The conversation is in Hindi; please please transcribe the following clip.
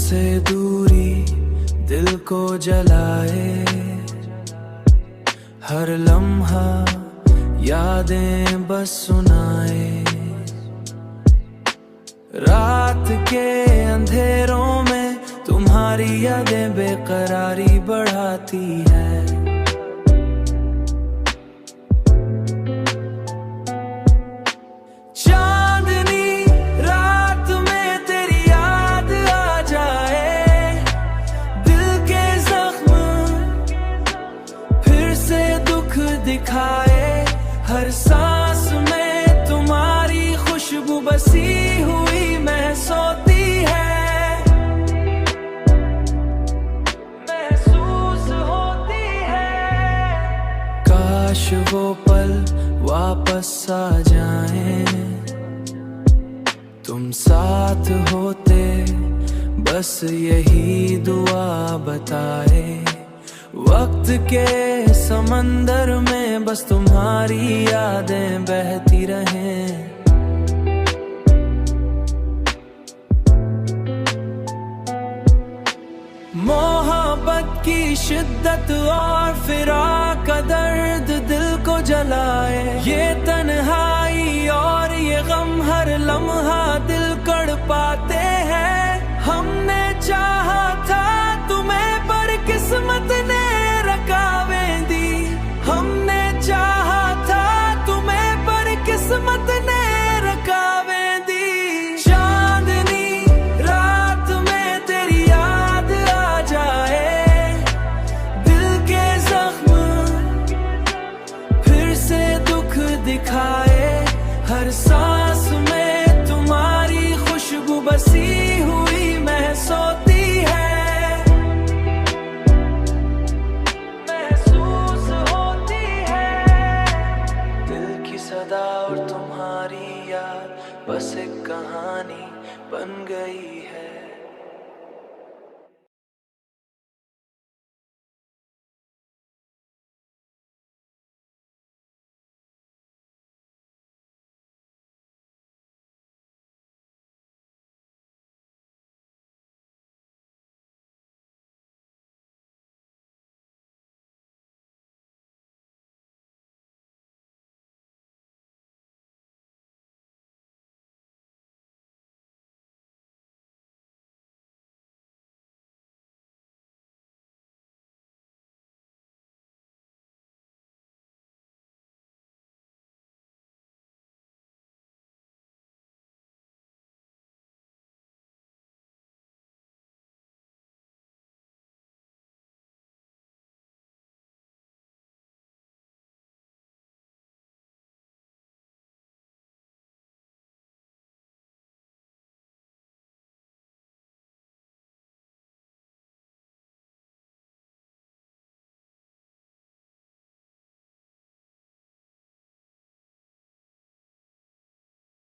तुमसे दूरी दिल को जलाए, हर लम्हा यादें बस सुनाए। रात के अंधेरों में तुम्हारी यादें बेकरारी बढ़ाती है। चांदनी रात में तेरी याद आ जाए, दिल के जख्म फिर से दुख दिखाए। हर सांस में तुम्हारी खुशबू बसी हुई महसूसी है, महसूस होती है। काश वो पल वापस आ जाएं, तुम साथ होते बस यही दुआ बताए। वक्त के समंदर में बस तुम्हारी यादें बहती रहें। मोहब्बत की शिद्दत और फिराक का दर्द दिल को जलाए। ये तन्हाई और ये गम हर लम्हा दिल कड़पाता